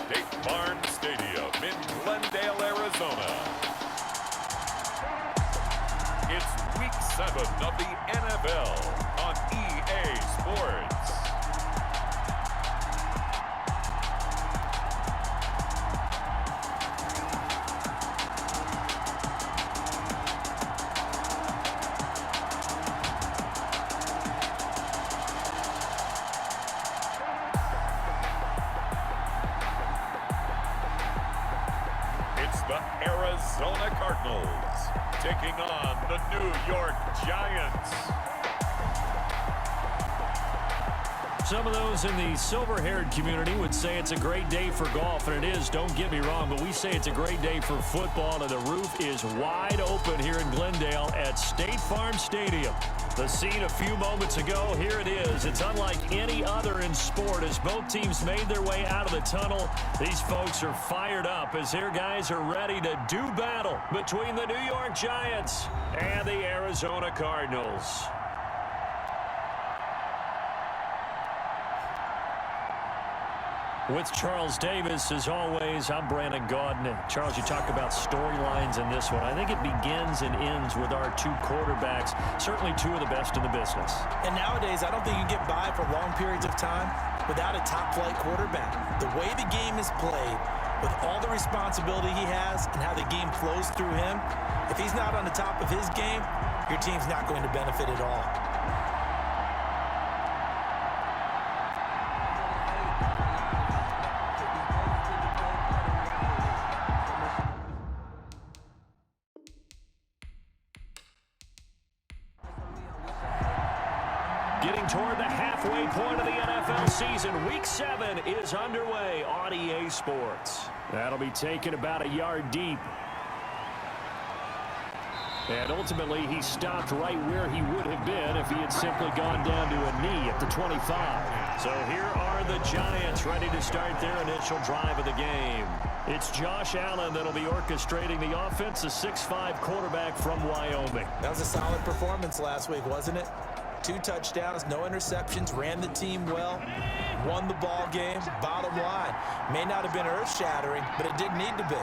State Farm Stadium in Glendale, Arizona. It's Week 7 of the NFL on EA Sports. The Arizona Cardinals taking on the New York Giants. Some of those in the silver-haired community would say it's a great day for golf, and it is, don't get me wrong, but we say it's a great day for football, and the roof is wide open here in Glendale at State Farm Stadium. The scene a few moments ago, here it is. It's unlike any other in sport as both teams made their way out of the tunnel. These folks are fired up as their guys are ready to do battle between the New York Giants and the Arizona Cardinals. With Charles Davis, as always, I'm Brandon Gaudin. Charles, you talk about storylines in this one. I think it begins and ends with our two quarterbacks, certainly two of the best in the business. And nowadays, I don't think you can get by for long periods of time without a top-flight quarterback. The way the game is played, with all the responsibility he has and how the game flows through him, if he's not on the top of his game, your team's not going to benefit at all. Getting toward the halfway point of the NFL season, Week 7 is underway on EA Sports. That'll be taken about a yard deep. And ultimately, he stopped right where he would have been if he had simply gone down to a knee at the 25. So here are the Giants ready to start their initial drive of the game. It's Josh Allen that'll be orchestrating the offense, a 6'5" quarterback from Wyoming. That was a solid performance last week, wasn't it? 2 touchdowns, no interceptions, ran the team well, won the ball game. Bottom line, may not have been earth-shattering, but it didn't need to be.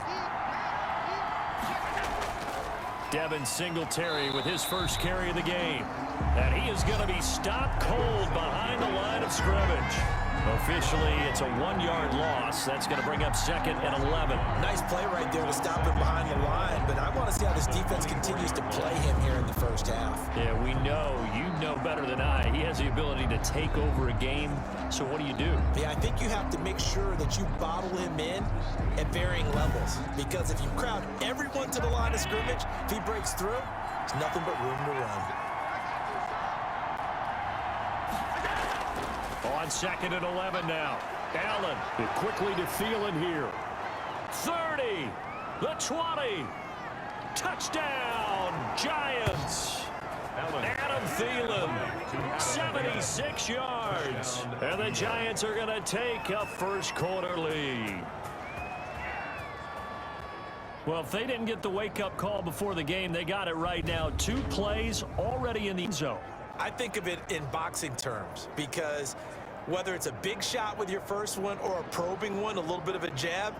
Devin Singletary with his first carry of the game. And he is going to be stopped cold behind the line of scrimmage. Officially, it's a 1-yard loss. That's going to bring up 2nd and 11. Nice play right there to stop him behind the line, but I want to see how this defense continues to play him here in the first half. Yeah, we know. You know better than I. He has the ability to take over a game. So what do you do? Yeah, I think you have to make sure that you bottle him in at varying levels, because if you crowd everyone to the line of scrimmage, if he breaks through, there's nothing but room to run. On 2nd and 11 now. Allen quickly to Thielen here. 30, the 20. Touchdown, Giants. Adam Thielen, 76 yards. And the Giants are going to take a first quarter lead. Well, if they didn't get the wake-up call before the game, they got it right now. 2 plays already in the end zone. I think of it in boxing terms, because whether it's a big shot with your first one or a probing one, a little bit of a jab,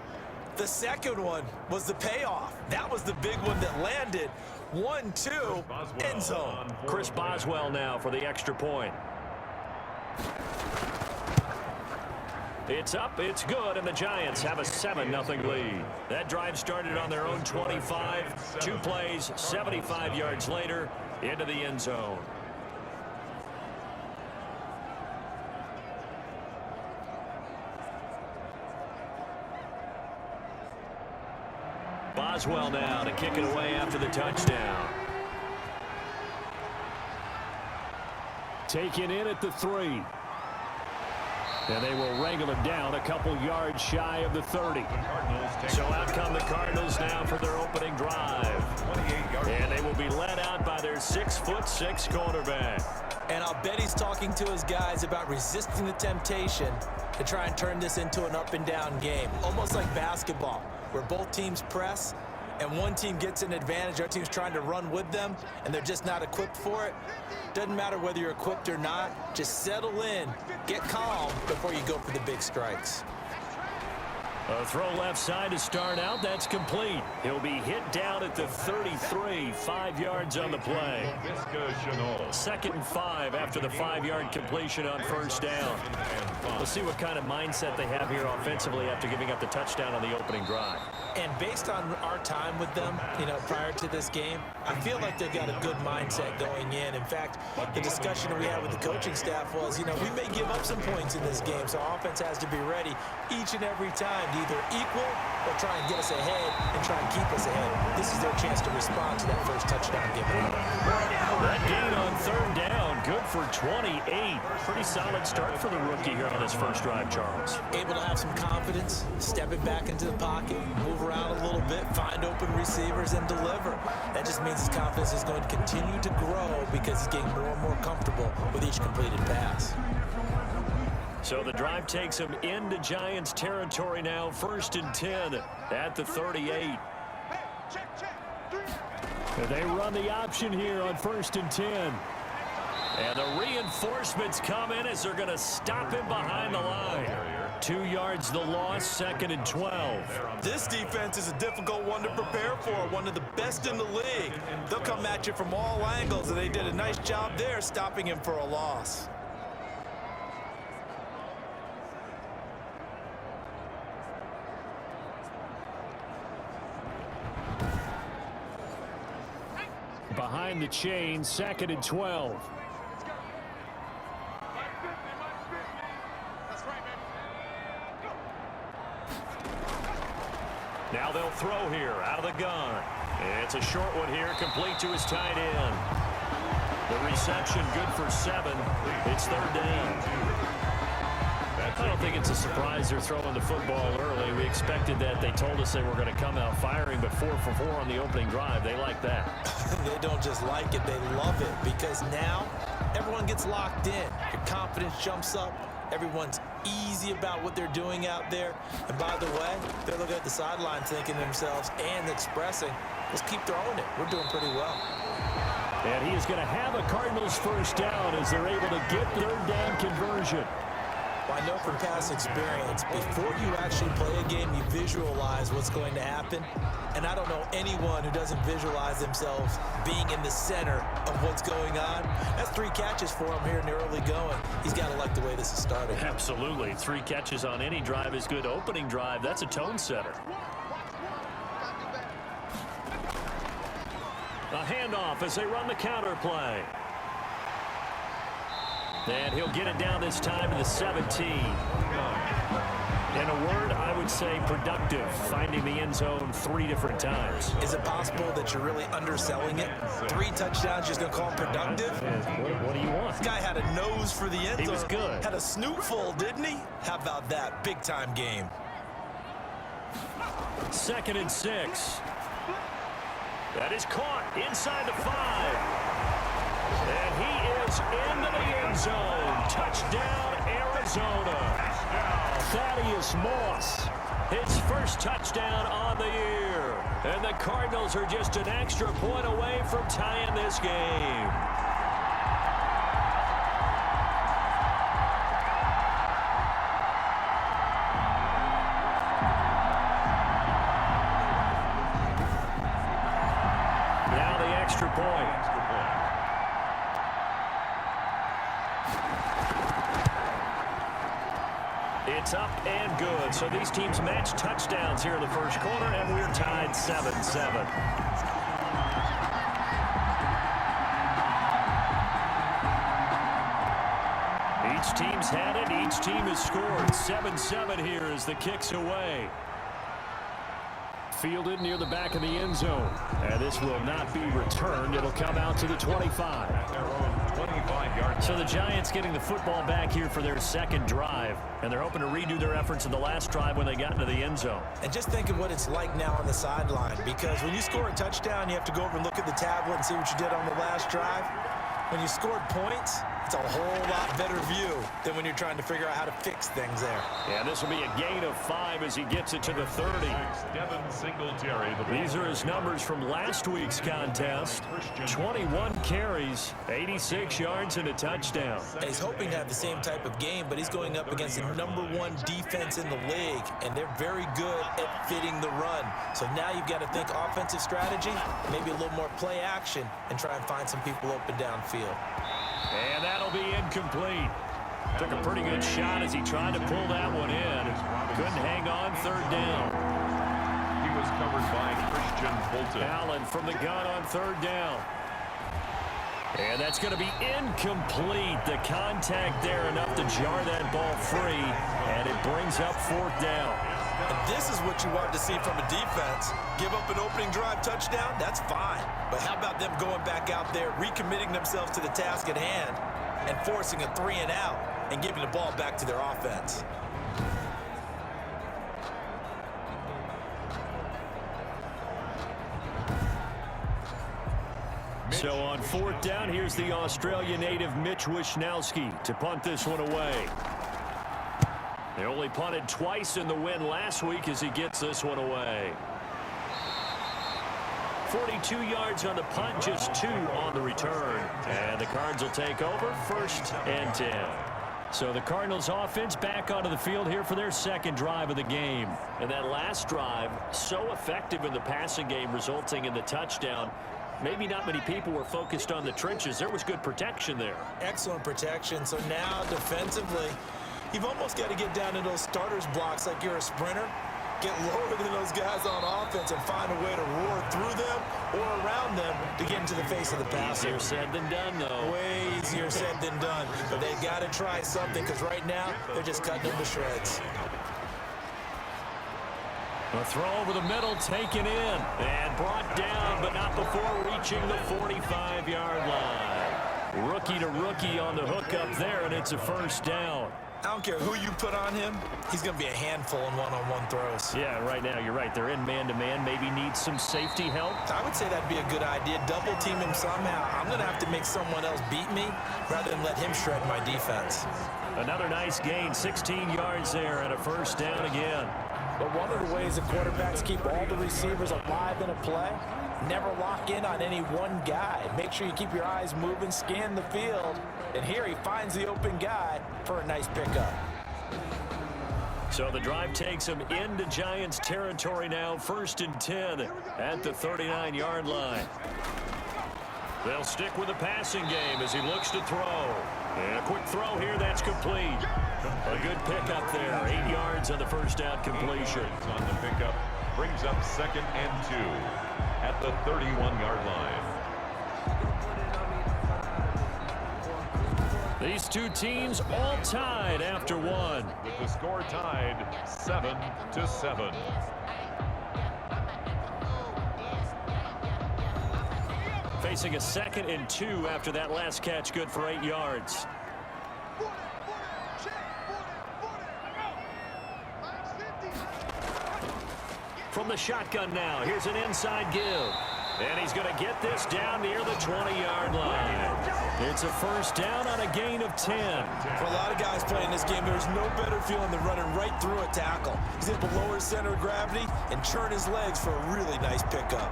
the second one was the payoff. That was the big one that landed. 1-2, end zone. Chris Boswell now for the extra point. It's up, it's good, and the Giants have a 7-0 lead. That drive started on their own 25. 2 plays, 75 yards later, into the end zone. Boswell now to kick it away after the touchdown. Taken in at the 3. And they will wrangle him down a couple yards shy of the 30. So out come the Cardinals now for their opening drive. And they will be led out by their 6'6" quarterback. And I'll bet he's talking to his guys about resisting the temptation to try and turn this into an up-and-down game. Almost like basketball, where both teams press and one team gets an advantage, our team's trying to run with them, and they're just not equipped for it. Doesn't matter whether you're equipped or not. Just settle in, get calm before you go for the big strikes. A throw left side to start out. That's complete. He'll be hit down at the 33. 5 yards on the play. 2nd and 5 after the 5-yard completion on first down. We'll see what kind of mindset they have here offensively after giving up the touchdown on the opening drive. And based on our time with them, prior to this game, I feel like they've got a good mindset going in. In fact, the discussion we had with the coaching staff was, we may give up some points in this game, so offense has to be ready each and every time to either equal or try and get us ahead and try and keep us ahead. This is their chance to respond to that first touchdown given up. That gain on 3rd down, good for 28. Pretty solid start for the rookie here on his first drive, Charles. Able to have some confidence, stepping back into the pocket, move around a little bit, find open receivers, and deliver. That just means his confidence is going to continue to grow because he's getting more and more comfortable with each completed pass. So the drive takes him into Giants territory now. 1st and 10 at the 38. They run the option here on 1st and 10. And the reinforcements come in as they're going to stop him behind the line. 2 yards the loss, 2nd and 12. This defense is a difficult one to prepare for, one of the best in the league. They'll come at you from all angles, and they did a nice job there stopping him for a loss. Behind the chain, 2nd and 12. Now they'll throw here out of the gun. It's a short one here, complete to his tight end. The reception good for 7. It's 3rd down. I don't think it's a surprise they're throwing the football early. We expected that. They told us they were going to come out firing, but 4 for 4 on the opening drive. They like that. They don't just like it, they love it, because now everyone gets locked in. Your confidence jumps up. Everyone's easy about what they're doing out there. And by the way, they're looking at the sideline thinking to themselves and expressing, let's keep throwing it. We're doing pretty well. And he is going to have a Cardinals first down as they're able to get 3rd down conversion. Well, I know from past experience, before you actually play a game, you visualize what's going to happen. And I don't know anyone who doesn't visualize themselves being in the center of what's going on. That's 3 catches for him here in the early going. He's got to like the way this is starting. Absolutely. 3 catches on any drive is good. Opening drive, that's a tone setter. A handoff as they run the counter play. And he'll get it down this time to the 17. In a word, I would say productive, finding the end zone 3 different times. Is it possible that you're really underselling it? 3 touchdowns, just going to call him productive? What do you want? This guy had a nose for the end zone. He was good. Had a snoot full, didn't he? How about that? Big time game. 2nd and 6. That is caught inside the 5. And he is into the end zone. Touchdown, Arizona. Thaddeus Moss, his first touchdown on the year. And the Cardinals are just an extra point away from tying this game. Now the extra point. It's up and good. So these teams match touchdowns here in the first quarter, and we're tied 7-7. Each team's had it. Each team has scored. 7-7 here as the kick's away. Fielded near the back of the end zone. And this will not be returned. It'll come out to the 25. So the Giants getting the football back here for their second drive. And they're hoping to redo their efforts in the last drive when they got into the end zone. And just think of what it's like now on the sideline. Because when you score a touchdown, you have to go over and look at the tablet and see what you did on the last drive. When you scored points, It's a whole lot better view than when you're trying to figure out how to fix things there. Yeah, this will be a gain of 5 as he gets it to the 30. Devin Singletary. These are his numbers from last week's contest. 21 carries, 86 yards, and a touchdown. And he's hoping to have the same type of game, but he's going up against the #1 defense in the league, and they're very good at fitting the run. So now you've got to think offensive strategy, maybe a little more play action, and try and find some people open downfield. And that'll be incomplete. Took a pretty good shot as he tried to pull that one in. Couldn't hang on, 3rd down. He was covered by Christian Fulton. Allen from the gun on 3rd down. And that's going to be incomplete. The contact there enough to jar that ball free, and it brings up 4th down. And this is what you want to see from a defense. Give up an opening drive touchdown, that's fine. But how about them going back out there, recommitting themselves to the task at hand, and forcing a 3 and out, and giving the ball back to their offense. So on 4th down, here's the Australia native Mitch Wishnowsky to punt this one away. They only punted twice in the win last week as he gets this one away. 42 yards on the punt, just 2 on the return. And the Cards will take over, 1st and 10. So the Cardinals offense back onto the field here for their 2nd drive of the game. And that last drive, so effective in the passing game, resulting in the touchdown. Maybe not many people were focused on the trenches. There was good protection there. Excellent protection. So now defensively, you've almost got to get down to those starters blocks like you're a sprinter. Get lower than those guys on offense and find a way to roar through them or around them to get into the face of the passer. Easier said than done, though. Way easier said than done. But they've got to try something because right now they're just cutting them to shreds. A throw over the middle, taken in, and brought down, but not before reaching the 45-yard line. Rookie to rookie on the hook up there, and it's a 1st down. I don't care who you put on him, he's going to be a handful in one-on-one throws. Yeah, right now, you're right. They're in man-to-man, maybe needs some safety help. I would say that'd be a good idea. Double team him somehow. I'm going to have to make someone else beat me rather than let him shred my defense. Another nice gain, 16 yards there, and a 1st down again. But one of the ways that quarterbacks keep all the receivers alive in a play, never lock in on any one guy. Make sure you keep your eyes moving, scan the field, and here he finds the open guy for a nice pickup. So the drive takes him into Giants territory now, 1st and 10 at the 39-yard line. They'll stick with the passing game as he looks to throw. And a quick throw here, that's complete. A good pickup there, 8 yards on the 1st down completion. On the pickup, brings up 2nd and 2 at the 31-yard line. These two teams all tied after one. With the score tied 7-7. Facing a 2nd and 2 after that last catch, good for 8 yards. From the shotgun now, here's an inside give. And he's going to get this down near the 20-yard line. It's a 1st down on a gain of 10. For a lot of guys playing this game, there's no better feeling than running right through a tackle. He's able to lower his center of gravity and churn his legs for a really nice pickup.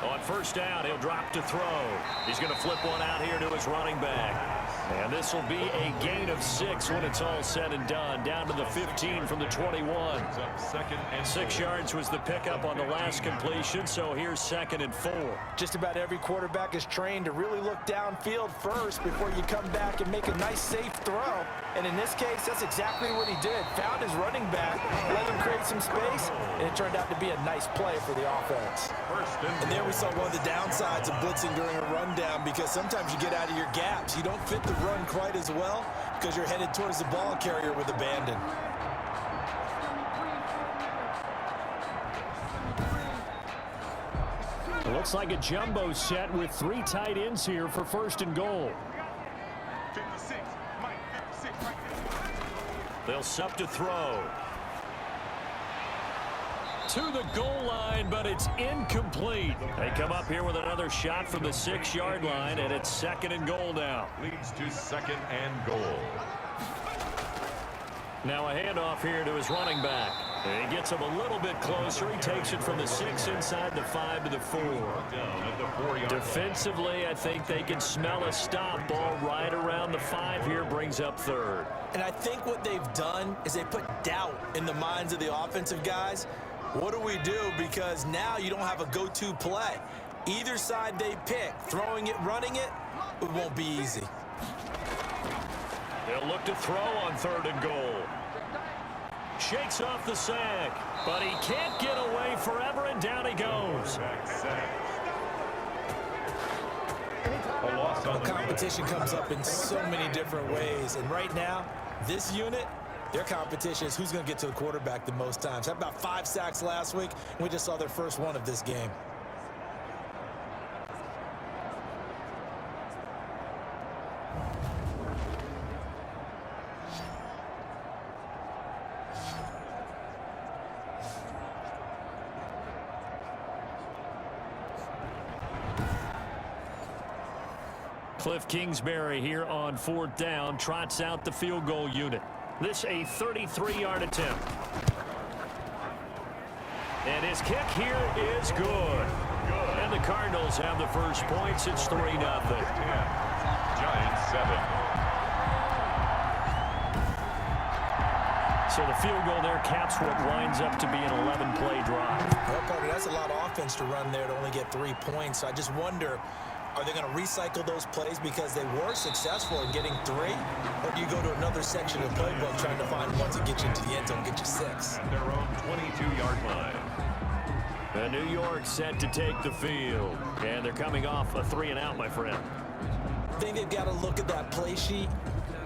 On 1st down, he'll drop to throw. He's going to flip one out here to his running back. And this will be a gain of 6 when it's all said and done. Down to the 15 from the 21. 6 yards was the pickup on the last completion, so here's 2nd and 4. Just about every quarterback is trained to really look downfield first before you come back and make a nice, safe throw. And in this case, that's exactly what he did. Found his running back, let him create some space, and it turned out to be a nice play for the offense. And there we saw one of the downsides of blitzing during a rundown, because sometimes you get out of your gaps. You don't fit the run quite as well because you're headed towards the ball carrier with abandon. A Looks like a jumbo set with 3 tight ends here for first and goal. 56, Mike, 56, right there. They'll set to throw. To the goal line, but it's incomplete. They come up here with another shot from the 6-yard line, and it's second and goal now. Leads to second and goal. Now a handoff here to his running back. He gets him a little bit closer. He takes it from the 6 inside the 5 to the 4. Down at the 4-yard Defensively, I think they can smell a stop. Ball right around the 5 here, brings up third. And I think what they've done is they put doubt in the minds of the offensive guys. What do we do? Because now you don't have a go-to play. Either side they pick, throwing it, running it, it won't be easy. They'll look to throw on third and goal. Shakes off the sack, but he can't get away forever, and down he goes. A loss on the Competition comes up in so many different ways, and right now, this unit, their competition is who's going to get to the quarterback the most times. Had about 5 sacks last week, and we just saw their first one of this game. Cliff Kingsbury here on 4th down, trots out the field goal unit. This a 33-yard attempt. And his kick here is good. And the Cardinals have the first points. It's 3-0. Giants 7. So the field goal there caps what winds up to be an 11-play drive. Well, Carter, that's a lot of offense to run there to only get 3 points. So I just wonder, are they going to recycle those plays because they were successful in getting 3? Or do you go to another section of the playbook trying to find one to get you into the end zone, get you 6? At their own 22-yard line. The New York set to take the field. And they're coming off a 3-and-out, my friend. I think they've got to look at that play sheet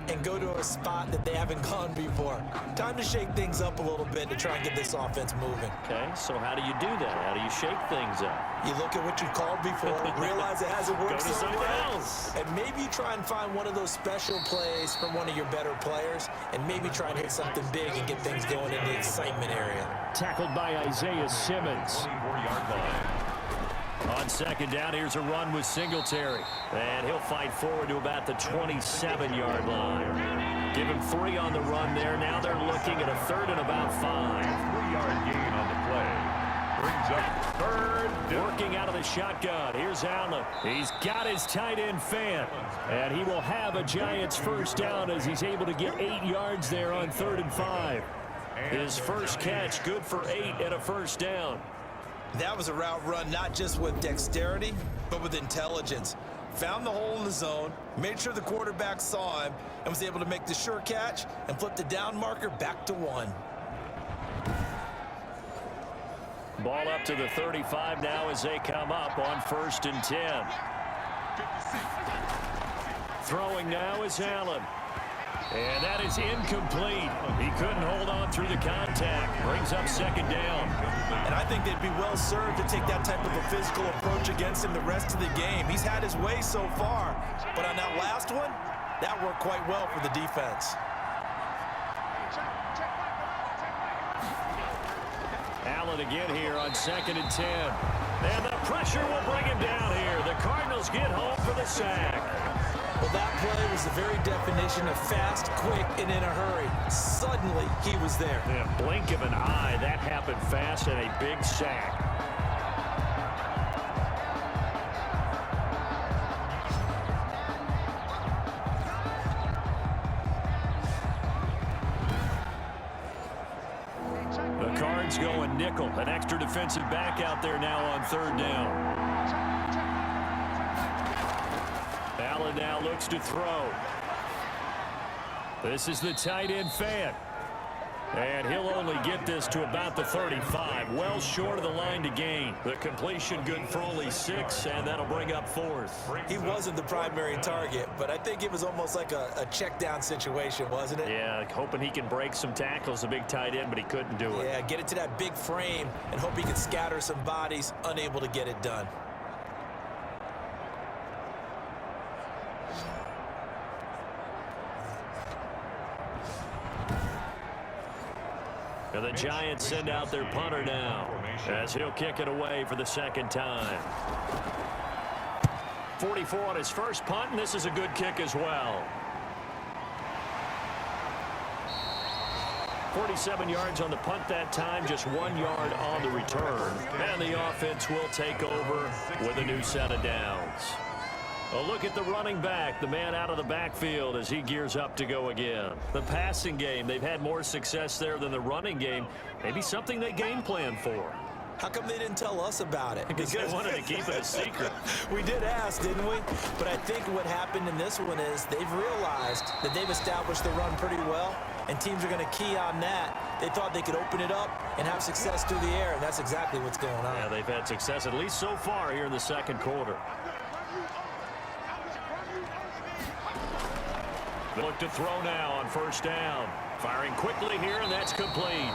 and go to a spot that they haven't gone before. Time to shake things up a little bit to try and get this offense moving. Okay, so how do you do that? How do you shake things up? You look at what you called before, realize it hasn't worked Go to so something well, else. and maybe you try and find one of those special plays from one of your better players, and maybe try and hit something big and get things going in the excitement area. Tackled by Isaiah Simmons. 24-yard line. On second down, here's a run with Singletary. And he'll fight forward to about the 27-yard line. Give him 3 on the run there. Now they're looking at a 3rd and about 5. 3-yard gain on the play. Brings up third down. Working out of the shotgun. Here's Allen. He's got his tight end fan. And he will have a Giants first down as he's able to get 8 yards there on 3rd and 5. His first catch, good for 8 and a first down. That was a route run not just with dexterity, but with intelligence. Found the hole in the zone, made sure the quarterback saw him, and was able to make the sure catch and flip the down marker back to 1. Ball up to the 35 now as they come up on 1st and 10. Throwing now is Allen. And that is incomplete. He couldn't hold on through the contact. Brings up second down. And I think they'd be well served to take that type of a physical approach against him the rest of the game. He's had his way so far, but on that last one, that worked quite well for the defense. Allen again here on 2nd and 10. And the pressure will bring him down here. The Cardinals get home for the sack. Well, that play was the very definition of fast, quick, and in a hurry. Suddenly, he was there. In a blink of an eye, that happened fast and a big sack. The Cards going nickel. An extra defensive back out there now on 3rd down. Allen now looks to throw. This is the tight end fan. And he'll only get this to about the 35. Well short of the line to gain. The completion good for only 6, and that'll bring up 4th. He wasn't the primary target, but I think it was almost like a check down situation, wasn't it? Yeah, hoping he can break some tackles, a big tight end, but he couldn't do it. Yeah, get it to that big frame and hope he can scatter some bodies, unable to get it done. And the Giants send out their punter now as he'll kick it away for the second time. 44 on his first punt, and this is a good kick as well. 47 yards on the punt that time, just 1 yard on the return. And the offense will take over with a new set of downs. A look at the running back, the man out of the backfield as he gears up to go again. The passing game, they've had more success there than the running game. Maybe something they game plan for. How come they didn't tell us about it? Because they wanted to keep it a secret. We did ask, didn't we? But I think what happened in this one is they've realized that they've established the run pretty well, and teams are going to key on that. They thought they could open it up and have success through the air, and that's exactly what's going on. Yeah, they've had success at least so far here in the second quarter. Look to throw now on first down. Firing quickly here, and that's complete.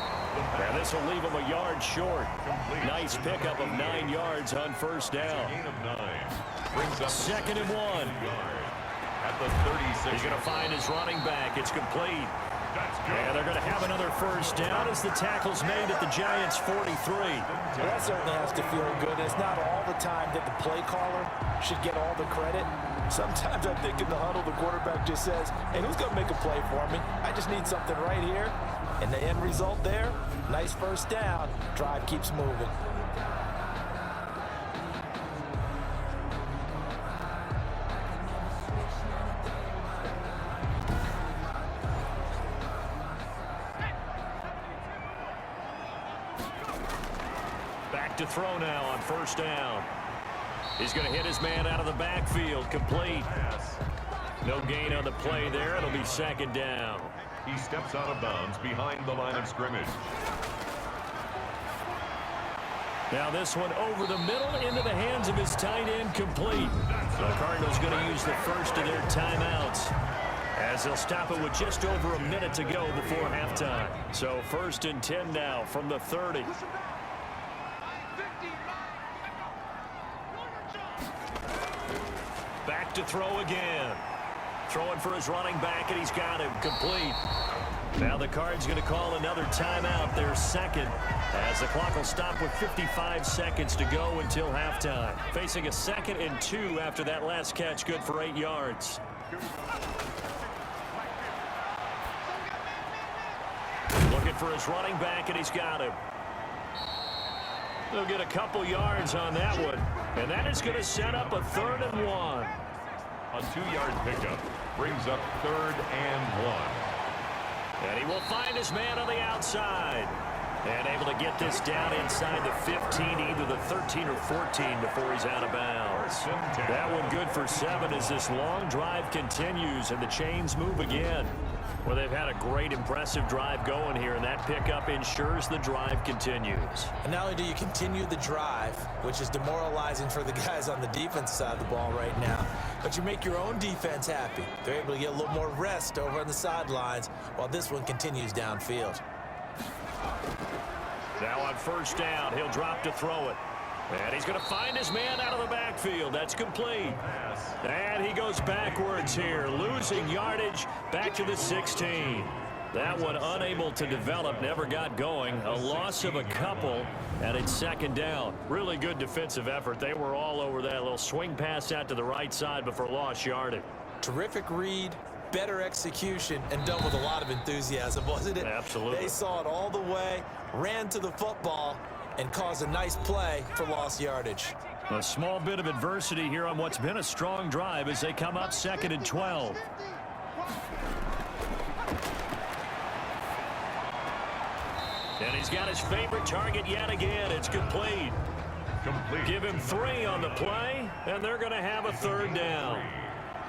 And this will leave him a yard short. Nice pickup of 9 yards on first down. Second and 1. At the 36. He's going to find his running back. It's complete. And they're going to have another first down as the tackle's made at the Giants' 43. Well, that certainly has to feel good. It's not all the time that the play caller should get all the credit. Sometimes I think in the huddle, the quarterback just says, hey, who's going to make a play for me? I just need something right here. And the end result there, nice first down. Drive keeps moving. Back to throw now on first down. He's going to hit his man out of the backfield. Complete. No gain on the play there. It'll be second down. He steps out of bounds behind the line of scrimmage. Now this one over the middle into the hands of his tight end. Complete. The Cardinals going to use the first of their timeouts as they'll stop it with just over a minute to go before halftime. So first and 10 now from the 30. Back to throw again. Throwing for his running back, and he's got him. Complete. Now the Cards going to call another timeout, their second, as the clock will stop with 55 seconds to go until halftime. Facing a 2nd and 2 after that last catch, good for 8 yards. Looking for his running back, and he's got him. They'll get a couple yards on that one, and that is going to set up a 3rd and 1. A 2-yard pickup brings up 3rd and 1. And he will find his man on the outside. And able to get this down inside the 15, either the 13 or 14 before he's out of bounds. That one good for 7 as this long drive continues and the chains move again. Well, they've had a great, impressive drive going here, and that pickup ensures the drive continues. And not only do you continue the drive, which is demoralizing for the guys on the defense side of the ball right now, but you make your own defense happy. They're able to get a little more rest over on the sidelines while this one continues downfield. Now on first down, he'll drop to throw it. And he's going to find his man out of the backfield. That's complete. And he goes backwards here, losing yardage back to the 16. That one unable to develop, never got going. A loss of a couple, and it's second down. Really good defensive effort. They were all over that little swing pass out to the right side before lost yardage. Terrific read, better execution, and done with a lot of enthusiasm, wasn't it? Absolutely. They saw it all the way, ran to the football, and caused a nice play for lost yardage. A small bit of adversity here on what's been a strong drive as they come up 2nd and 12. And he's got his favorite target yet again. It's complete. Give him 3 on the play, and they're going to have a 3rd down.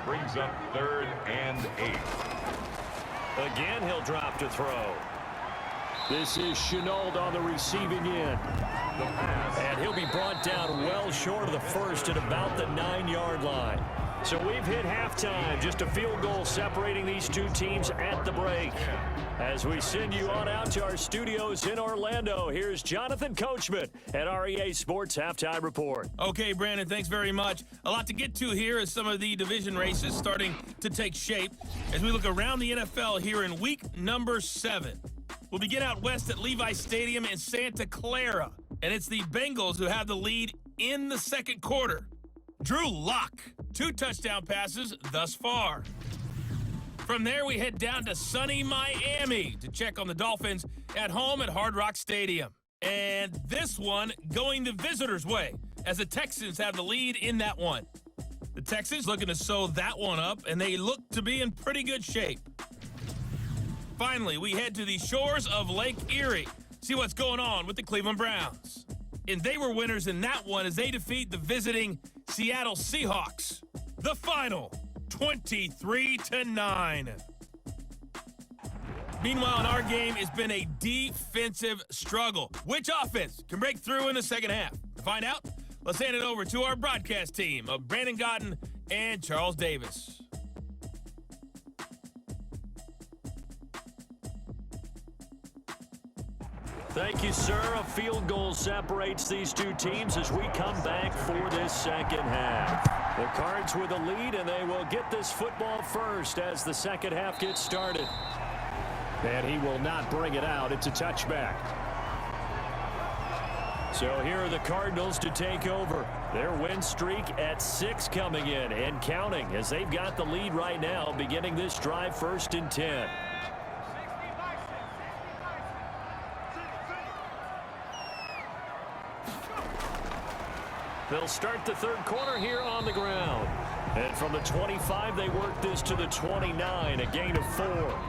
Brings up 3rd and 8. Again, he'll drop to throw. This is Shenault on the receiving end. And he'll be brought down well short of the first at about the 9-yard line. So we've hit halftime, just a field goal separating these two teams at the break. As we send you on out to our studios in Orlando, here's Jonathan Coachman at REA Sports Halftime Report. Okay, Brandon, thanks very much. A lot to get to here as some of the division races starting to take shape as we look around the NFL here in week number 7. will begin out west at Levi Stadium in Santa Clara. And it's the Bengals who have the lead in the second quarter. Drew Lock, 2 touchdown passes thus far. From there, we head down to sunny Miami to check on the Dolphins at home at Hard Rock Stadium. And this one going the visitors' way, as the Texans have the lead in that one. The Texans looking to sew that one up, and they look to be in pretty good shape. Finally, we head to the shores of Lake Erie, see what's going on with the Cleveland Browns. And they were winners in that one as they defeat the visiting Seattle Seahawks. The final, 23-9. Meanwhile, in our game, it's been a defensive struggle. Which offense can break through in the second half? To find out, let's hand it over to our broadcast team of Brandon Gaudin and Charles Davis. Thank you, sir. A field goal separates these two teams as we come back for this second half. The Cards with a lead, and they will get this football first as the second half gets started. And he will not bring it out. It's a touchback. So here are the Cardinals to take over. Their win streak at 6 coming in and counting as they've got the lead right now, beginning this drive 1st and 10. They'll start the third quarter here on the ground. And from the 25, they work this to the 29, a gain of 4.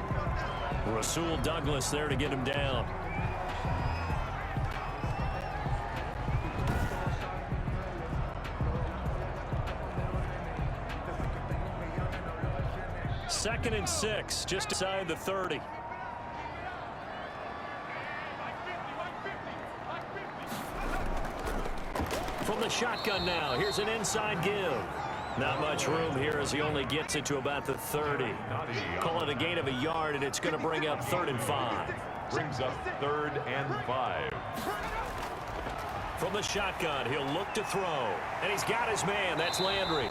Rasul Douglas there to get him down. Second and 6, just inside the 30. From the shotgun now, here's an inside give. Not much room here as he only gets it to about the 30. Call it a gain of a yard, and it's going to bring up 3rd and 5. Brings up 3rd and 5. From the shotgun, he'll look to throw. And he's got his man. That's Landry.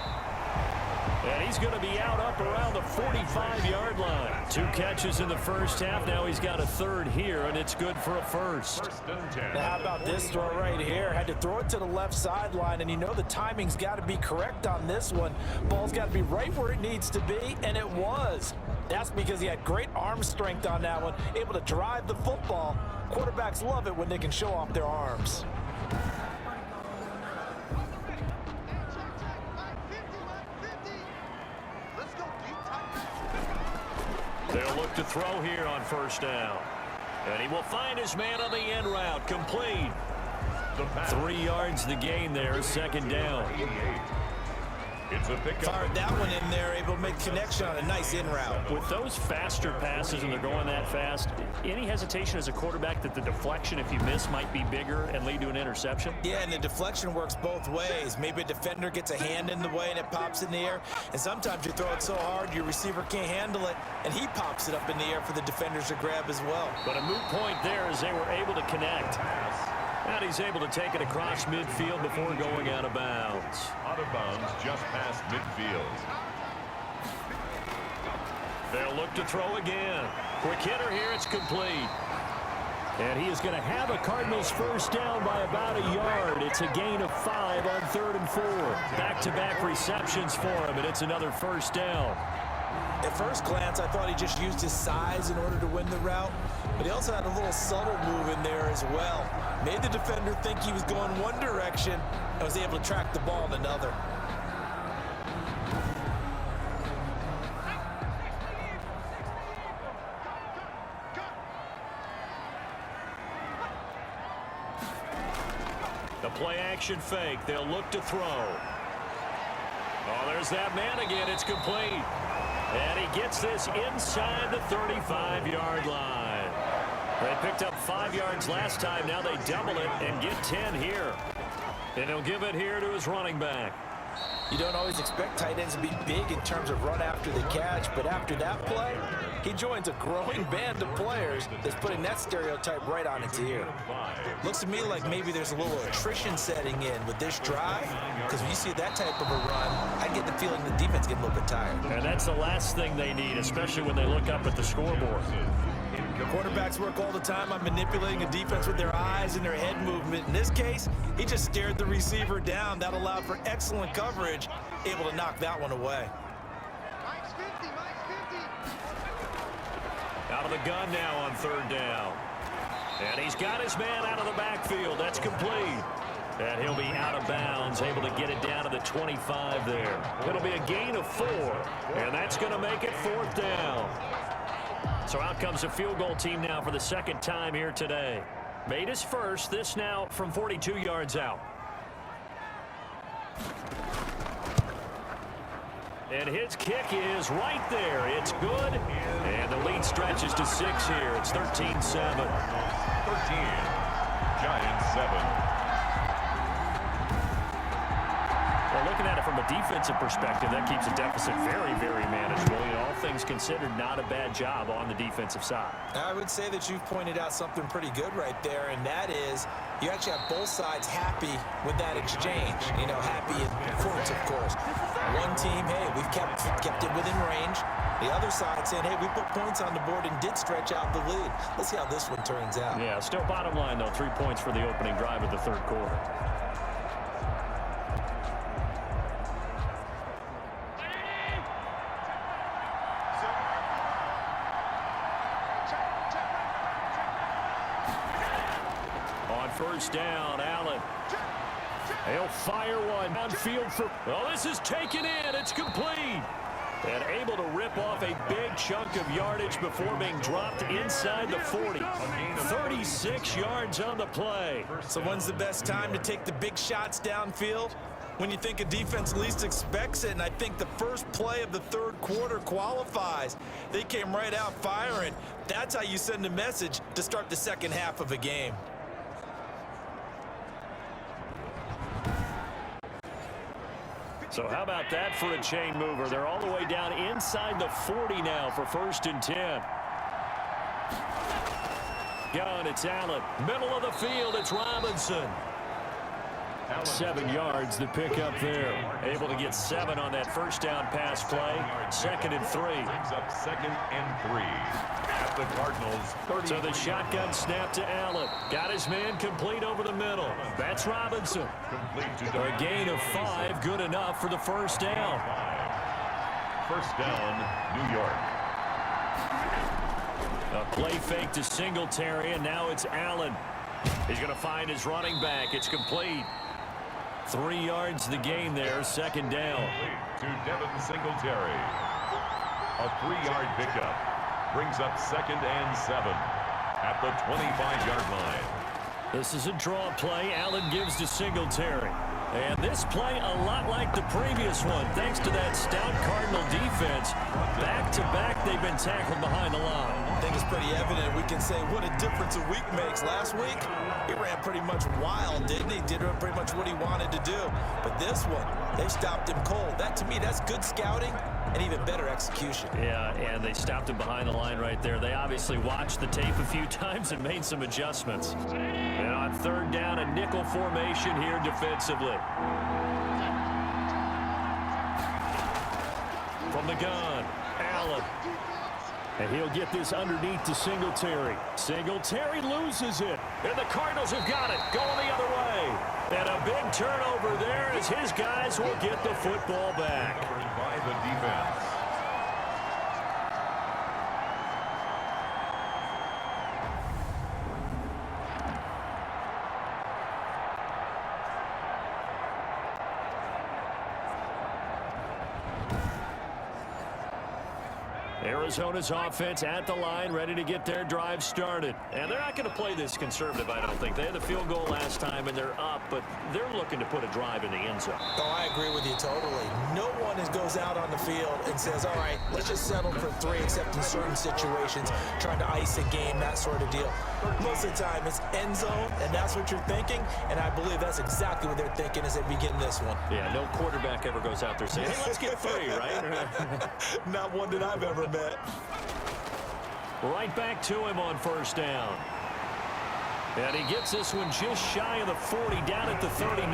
And he's going to be out up around the 45-yard line. 2 catches in the first half. Now he's got a 3rd here, and it's good for a first. 1st and 10. Now, how about this throw right here? Had to throw it to the left sideline, and you know the timing's got to be correct on this one. Ball's got to be right where it needs to be, and it was. That's because he had great arm strength on that one, able to drive the football. Quarterbacks love it when they can show off their arms. They'll look to throw here on 1st down. And he will find his man on the end route. Complete. 3 yards the gain there, 2nd down. It's a pickup. Fired that one in there, able to make connection on a nice in route. With those faster passes and they're going that fast, any hesitation as a quarterback that the deflection, if you miss, might be bigger and lead to an interception? Yeah, and the deflection works both ways. Maybe a defender gets a hand in the way and it pops in the air. And sometimes you throw it so hard your receiver can't handle it, and he pops it up in the air for the defenders to grab as well. But a moot point there as they were able to connect. And he's able to take it across midfield before going out of bounds. Out of bounds just past midfield. They'll look to throw again. Quick hitter here, it's complete. And he is going to have a Cardinals 1st down by about a yard. It's a gain of 5 on 3rd and 4. Back-to-back receptions for him, and it's another 1st down. At first glance, I thought he just used his size in order to win the route, but he also had a little subtle move in there as well. Made the defender think he was going one direction and was able to track the ball in another. The play-action fake. They'll look to throw. Oh, there's that man again. It's complete. And he gets this inside the 35-yard line. They picked up 5 yards last time. Now they double it and get 10 here. And he'll give it here to his running back. You don't always expect tight ends to be big in terms of run after the catch, but after that play, he joins a growing band of players that's putting that stereotype right on its ear. Looks to me like maybe there's a little attrition setting in with this drive, because when you see that type of a run, I get the feeling the defense getting a little bit tired. And that's the last thing they need, especially when they look up at the scoreboard. Quarterbacks work all the time on manipulating a defense with their eyes and their head movement. In this case, he just stared the receiver down. That allowed for excellent coverage, able to knock that one away. Out of the gun now on third down. And he's got his man out of the backfield. That's complete. And he'll be out of bounds, able to get it down to the 25 there. It'll be a gain of 4, and that's going to make it fourth down. So out comes the field goal team now for the second time here today. Made his first, this now from 42 yards out. And his kick is right there. It's good. And the lead stretches to 6 here. It's 13-7. 13. Giants 7. Well, looking at it from a defensive perspective, that keeps the deficit very, very manageable. You know, all things considered, not a bad job on the defensive side. I would say that you've pointed out something pretty good right there, and that is you actually have both sides happy with that exchange. You know, happy in quotes, of course. One team, hey, we've kept it within range. The other side saying, hey, we put points on the board and did stretch out the lead. Let's see how this one turns out. Yeah, still bottom line, though, 3 points for the opening drive of the third quarter. First down, Allen. He'll fire one downfield for... Well, this is taken in. It's complete. And able to rip off a big chunk of yardage before being dropped inside the 40. 36 yards on the play. So when's the best time to take the big shots downfield? When you think a defense least expects it, and I think the first play of the third quarter qualifies. They came right out firing. That's how you send a message to start the second half of a game. So how about that for a chain mover? They're all the way down inside the 40 now for 1st and 10. Gun, it's Allen. Middle of the field, it's Robinson. 7 yards the pick up there. Able to get 7 on that first down pass play. 2nd and 3. Brings up 2nd and 3. At the Cardinals 30. So the shotgun snap to Allen. Got his man complete over the middle. That's Robinson. Complete to A gain of 5, good enough for the first down. 1st down, New York. A play fake to Singletary, and now it's Allen. He's going to find his running back. It's complete. 3 yards the gain there, 2nd down. To Devin Singletary. A 3-yard pickup. Brings up 2nd and 7 at the 25-yard line. This is a draw play. Allen gives to Singletary. And this play a lot like the previous one, thanks to that stout Cardinal defense. Back-to-back, they've been tackled behind the line. I think it's pretty evident. We can say what a difference a week makes. Last week, he ran pretty much wild, didn't he? Did pretty much what he wanted to do. But this one, they stopped him cold. That, to me, that's good scouting and even better execution. Yeah, and they stopped him behind the line right there. They obviously watched the tape a few times and made some adjustments. And on 3rd down, a nickel formation here defensively. From the gun, Allen. And he'll get this underneath to Singletary. Singletary loses it. And the Cardinals have got it. Going the other way. And a big turnover there as his guys will get the football back. By the defense. Arizona's offense at the line, ready to get their drive started. And they're not going to play this conservative, I don't think. They had the field goal last time, and they're up, but they're looking to put a drive in the end zone. Oh, I agree with you totally. No one goes out on the field and says, all right, let's just settle for 3, except in certain situations, trying to ice a game, that sort of deal. Most of the time, it's end zone, and that's what you're thinking, and I believe that's exactly what they're thinking as they begin this one. Yeah, no quarterback ever goes out there saying, hey, let's get 3, right? Not one that I've ever met. Right back to him on 1st down. And he gets this one just shy of the 40, down at the 39.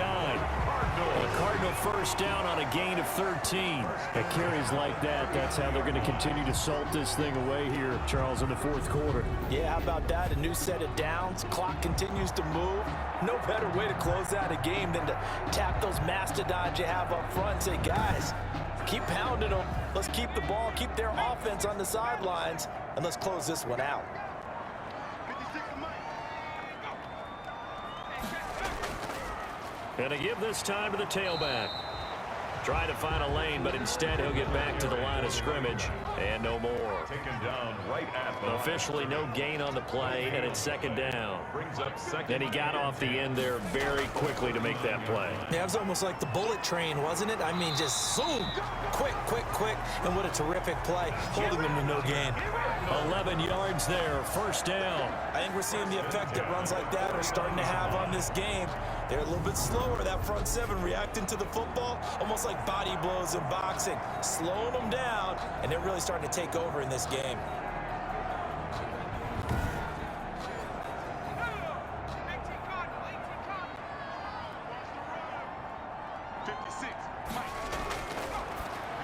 A Cardinal first down on a gain of 13. At carries like that, that's how they're going to continue to salt this thing away here, Charles, in the fourth quarter. Yeah, how about that? A new set of downs. Clock continues to move. No better way to close out a game than to tap those mastodons you have up front and say, guys, keep pounding them. Let's keep the ball, keep their offense on the sidelines, and let's close this one out. And to give this time to the tailback. Trying to find a lane, but instead he'll get back to the line of scrimmage. And no more. Taken down right at the Officially no gain on the play, and it's second down. brings up second. And he got off the end there very quickly to make that play. Yeah, it was almost like the bullet train, wasn't it? I mean, just zoom, quick, and what a terrific play, holding them to no gain. 11 yards there, first down. I think we're seeing the effect that runs like that are starting to have on this game. They're a little bit slower, that front seven, reacting to the football, almost like body blows in boxing, slowing them down, and they're really starting to take over in this game.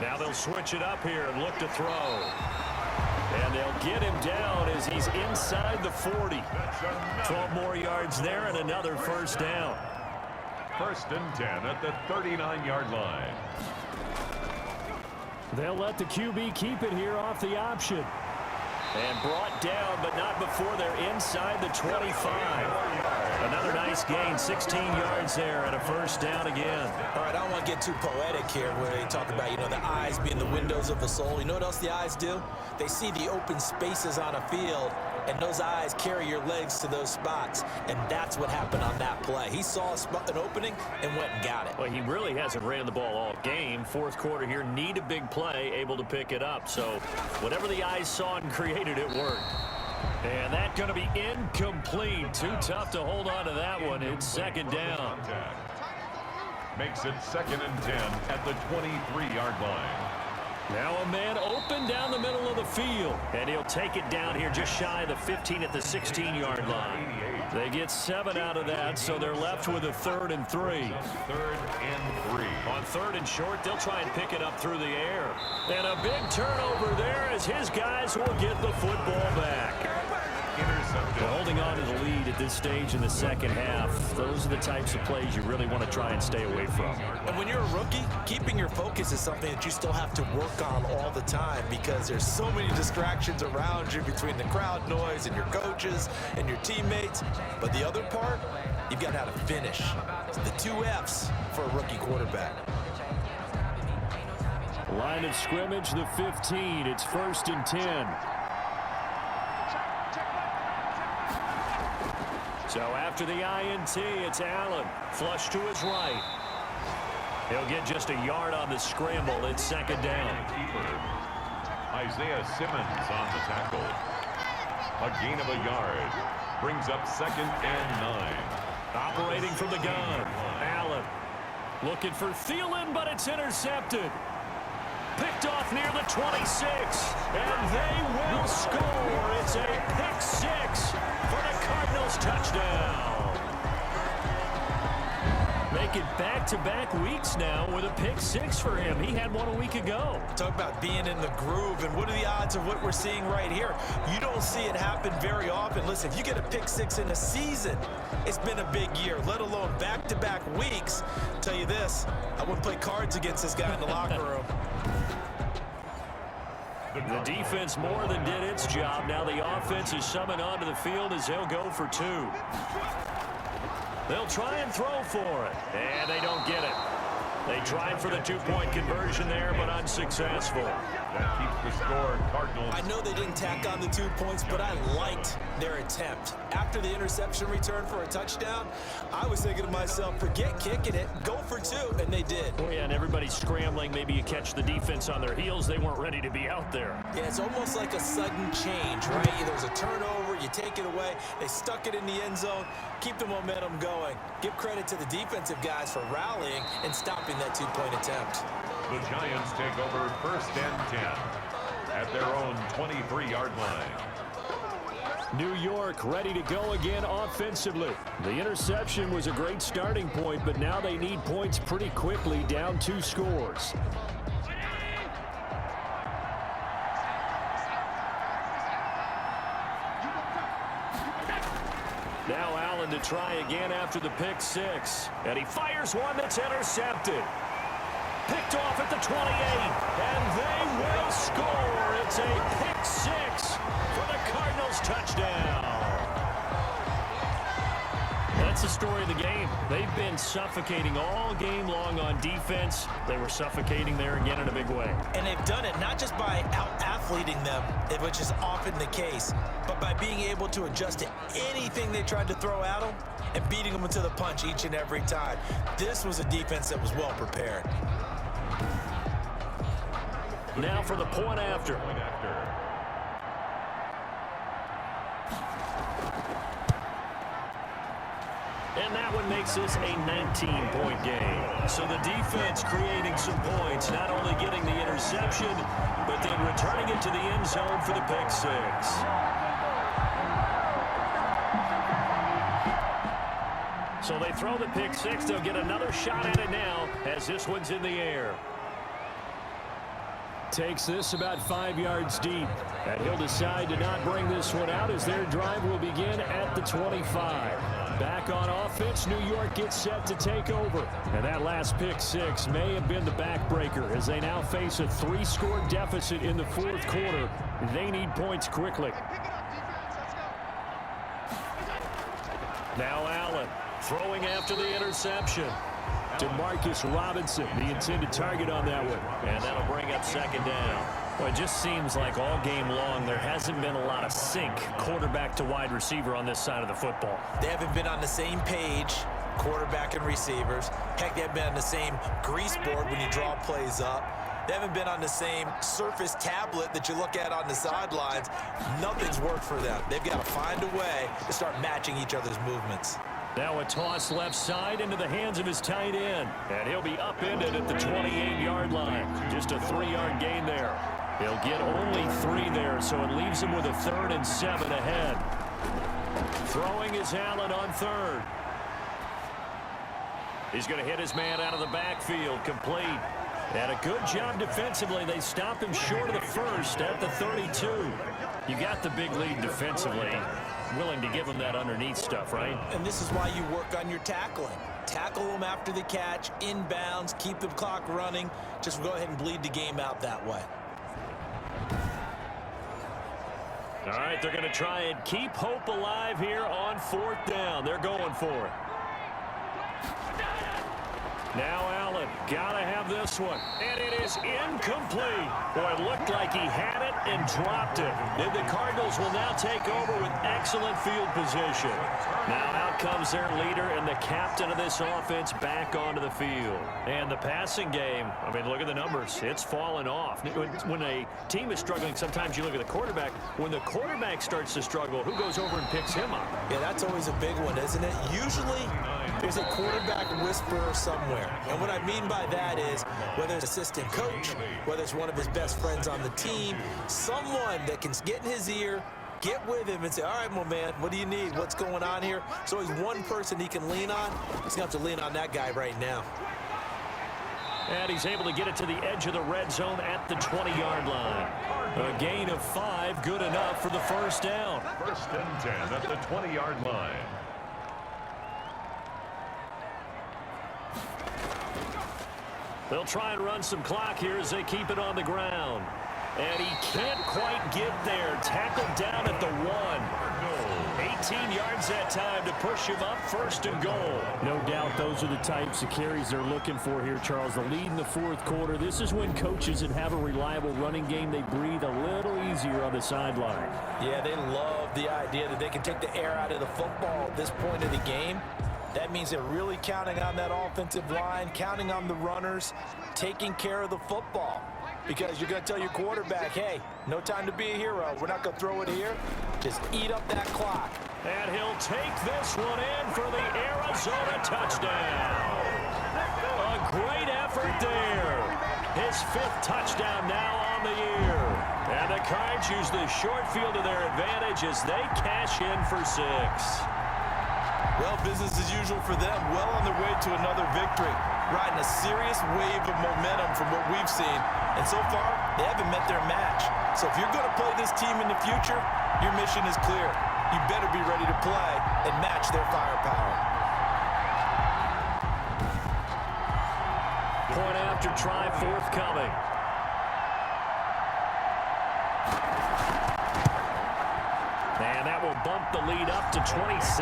Now they'll switch it up here and look to throw. And they'll get him down as he's inside the 40. 12 more yards there and another first down. First and 10 at the 39-yard line. They'll let the QB keep it here off the option. And brought down, but not before they're inside the 25. Another nice gain, 16 yards there, and a first down again. All right, I don't want to get too poetic here where they talk about, you know, the eyes being the windows of the soul. You know what else the eyes do? They see the open spaces on a field, and those eyes carry your legs to those spots, and that's what happened on that play. He saw an opening and went and got it. Well, he really hasn't ran the ball all game. Fourth quarter here, need a big play, able to pick it up. So whatever the eyes saw and created, it worked. And that's going to be incomplete. Too tough to hold on to that one. It's second down. Makes it second and 10 at the 23-yard line. Now a man open down the middle of the field. And he'll take it down here just shy of the 15 at the 16-yard line. They get 7 out of that, so they're left with a 3rd and 3. 3rd and 3. On 3rd and short, they'll try and pick it up through the air. And a big turnover there as his guys will get the football back. Intercepted. Well, holding on to the lead at this stage in the second half, those are the types of plays you really want to try and stay away from. And when you're a rookie, keeping your focus is something that you still have to work on all the time because there's so many distractions around you between the crowd noise and your coaches and your teammates. But the other part, you've got how to finish. It's the 2 F's for a rookie quarterback. Line of scrimmage, the 15. It's 1st and 10. So after the INT, it's Allen. Flush to his right. He'll get just a yard on the scramble. It's second down. Isaiah Simmons on the tackle. A gain of a yard. Brings up second and 9. Operating from the gun. Allen looking for Thielen, but it's intercepted. Picked off near the 26. And they will score. It's a pick 6 for the Cardinals touchdown. Make it back-to-back weeks now with a pick 6 for him. He had one a week ago. Talk about being in the groove, and what are the odds of what we're seeing right here? You don't see it happen very often. Listen, if you get a pick 6 in a season, it's been a big year, let alone back-to-back weeks. I'll tell you this, I wouldn't play cards against this guy in the locker room. The defense more than did its job. Now the offense is summoned onto the field as they'll go for 2. They'll try and throw for it, and they don't get it. They tried for the 2-point conversion there, but unsuccessful. That keeps the score Cardinals. I know they didn't tack on the 2 points, but I liked their attempt. After the interception return for a touchdown, I was thinking to myself, forget kicking it, go for 2, and they did. Oh, yeah, and everybody's scrambling. Maybe you catch the defense on their heels. They weren't ready to be out there. Yeah, it's almost like a sudden change, right? There's a turnover, you take it away, they stuck it in the end zone, keep the momentum going. Give credit to the defensive guys for rallying and stopping that 2-point attempt. The Giants take over 1st and 10 at their own 23-yard line. New York ready to go again offensively. The interception was a great starting point, but now they need points pretty quickly, down 2 scores. Now Allen to try again after the pick 6. And he fires one that's intercepted. Picked off at the 28. And they will score. It's a pick 6 for the Cardinals touchdown. That's the story of the game. They've been suffocating all game long on defense. They were suffocating there again in a big way. And they've done it not just by out-athleting them, which is often the case, but by being able to adjust to anything they tried to throw at them and beating them into the punch each and every time. This was a defense that was well prepared. Now for the point after. And that one makes this a 19-point game. So the defense creating some points, not only getting the interception, but then returning it to the end zone for the pick 6. So they throw the pick 6. They'll get another shot at it now as this one's in the air. Takes this about 5 yards deep. And he'll decide to not bring this one out as their drive will begin at the 25. Back on offense, New York gets set to take over. And that last pick 6 may have been the backbreaker as they now face a 3-score deficit in the 4th quarter. They need points quickly. Now Allen throwing after the interception. Demarcus Robinson, the intended target on that one. And that'll bring up 2nd down. Well, it just seems like all game long there hasn't been a lot of sync quarterback to wide receiver on this side of the football. They haven't been on the same page, quarterback and receivers. Heck, they haven't been on the same grease board when you draw plays up. They haven't been on the same surface tablet that you look at on the sidelines. Nothing's worked for them. They've got to find a way to start matching each other's movements. Now a toss left side into the hands of his tight end. And he'll be upended at the 28-yard line. Just a 3-yard gain there. He'll get only 3 there, so it leaves him with a 3rd and 7 ahead. Throwing is Allen on 3rd. He's going to hit his man out of the backfield, complete. And a good job defensively. They stop him short of the 1st at the 32. You got the big lead defensively. Willing to give him that underneath stuff, right? And this is why you work on your tackling. Tackle them after the catch, inbounds, keep the clock running. Just go ahead and bleed the game out that way. All right, they're going to try and keep hope alive here on 4th down. They're going for it. Now Allen, gotta have this one. And it is incomplete. Boy, it looked like he had it and dropped it. And the Cardinals will now take over with excellent field position. Now out comes their leader and the captain of this offense back onto the field. And the passing game, I mean, look at the numbers. It's fallen off. When a team is struggling, sometimes you look at the quarterback. When the quarterback starts to struggle, who goes over and picks him up? Yeah, that's always a big one, isn't it? Usually, there's a quarterback whisperer somewhere. And what I mean by that is whether it's assistant coach, whether it's one of his best friends on the team, someone that can get in his ear, get with him and say, all right, my man, what do you need? What's going on here? So he's one person he can lean on. He's going to have to lean on that guy right now. And he's able to get it to the edge of the red zone at the 20-yard line. A gain of 5, good enough for the 1st down. 1st and 10 at the 20-yard line. They'll try and run some clock here as they keep it on the ground. And he can't quite get there. Tackled down at the 1. 18 yards that time to push him up 1st and goal. No doubt those are the types of carries they're looking for here, Charles. The lead in the 4th quarter. This is when coaches that have a reliable running game, they breathe a little easier on the sideline. Yeah, they love the idea that they can take the air out of the football at this point of the game. That means they're really counting on that offensive line, counting on the runners, taking care of the football. Because you're going to tell your quarterback, hey, no time to be a hero. We're not going to throw it here. Just eat up that clock. And he'll take this one in for the Arizona touchdown. A great effort there. His 5th touchdown now on the year. And the Cards use the short field to their advantage as they cash in for 6. Well, business as usual for them. Well on their way to another victory. Riding a serious wave of momentum from what we've seen. And so far, they haven't met their match. So if you're going to play this team in the future, your mission is clear. You better be ready to play and match their firepower. Point after try forthcoming. And that will bump the lead up to 26.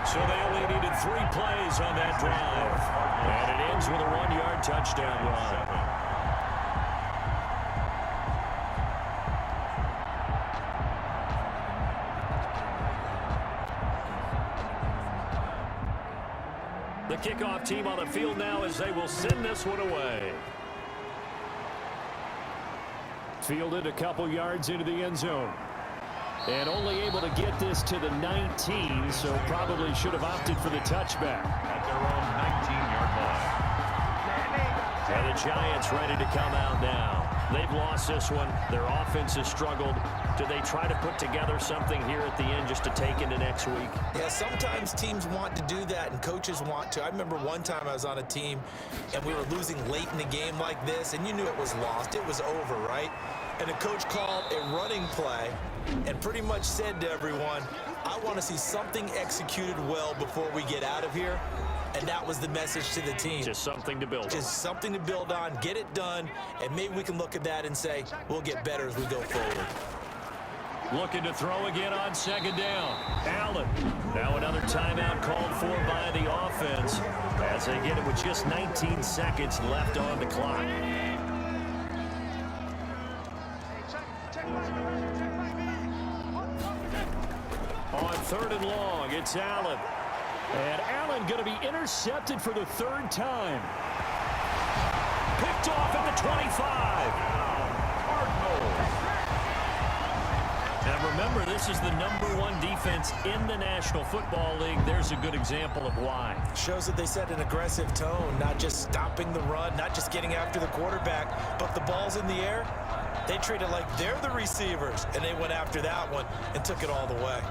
So they only needed 3 plays on that drive. And it ends with a 1-yard touchdown run. The kickoff team on the field now as they will send this one away. Fielded a couple yards into the end zone. And only able to get this to the 19, so probably should have opted for the touchback. At their own 19-yard line. And the Giants ready to come out now. They've lost this one. Their offense has struggled. Do they try to put together something here at the end just to take into next week? Yeah, sometimes teams want to do that and coaches want to. I remember one time I was on a team and we were losing late in the game like this, and you knew it was lost. It was over, right? And the coach called a running play and pretty much said to everyone, I want to see something executed well before we get out of here. And that was the message to the team. Just something to build on. Just something to build on, get it done, and maybe we can look at that and say, we'll get better as we go forward. Looking to throw again on 2nd down. Allen. Now another timeout called for by the offense as they get it with just 19 seconds left on the clock. On 3rd and long, it's Allen. And Allen going to be intercepted for the 3rd time. Picked off at the 25. And remember, this is the #1 defense in the National Football League. There's a good example of why. Shows that they set an aggressive tone, not just stopping the run, not just getting after the quarterback, but the ball's in the air. They treat it like they're the receivers, and they went after that one and took it all the way.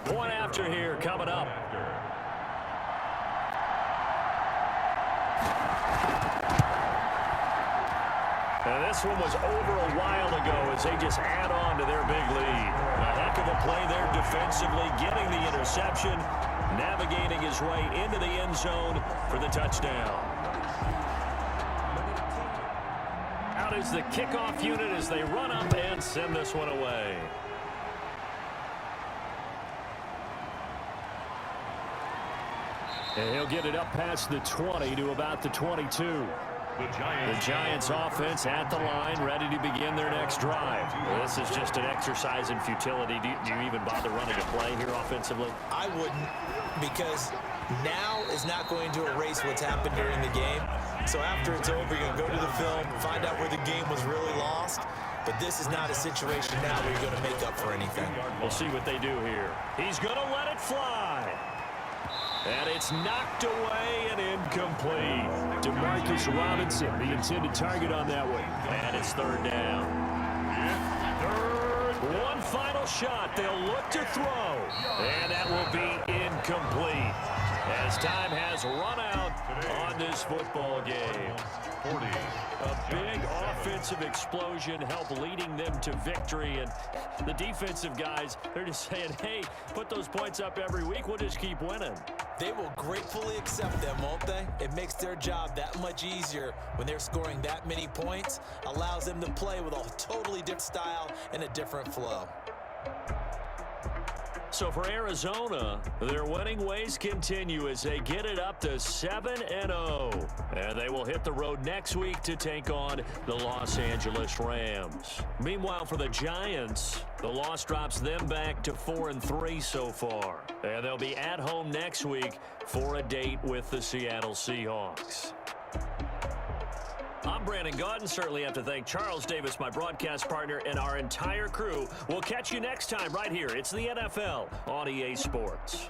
Point after here coming up. And this one was over a while ago as they just add on to their big lead. A heck of a play there defensively, getting the interception, navigating his way into the end zone for the touchdown. Out is the kickoff unit as they run up and send this one away. And he'll get it up past the 20 to about the 22. The Giants offense at the line, ready to begin their next drive. This is just an exercise in futility. Do you even bother running a play here offensively? I wouldn't, because now is not going to erase what's happened during the game. So after it's over, you're going to go to the film, find out where the game was really lost. But this is not a situation now where you're going to make up for anything. We'll see what they do here. He's going to let it fly. And it's knocked away and incomplete. Demarcus Robinson, the intended target on that one. And it's 3rd down. One final shot. They'll look to throw. And that will be incomplete as time has run out on this football game. 40. A big offensive explosion helped leading them to victory. And the defensive guys, they're just saying, hey, put those points up every week. We'll just keep winning. They will gratefully accept them, won't they? It makes their job that much easier when they're scoring that many points. Allows them to play with a totally different style and a different flow. So for Arizona, their winning ways continue as they get it up to 7-0. And they will hit the road next week to take on the Los Angeles Rams. Meanwhile, for the Giants, the loss drops them back to 4-3 so far. And they'll be at home next week for a date with the Seattle Seahawks. I'm Brandon Gaudin. Certainly have to thank Charles Davis, my broadcast partner, and our entire crew. We'll catch you next time right here. It's the NFL on EA Sports.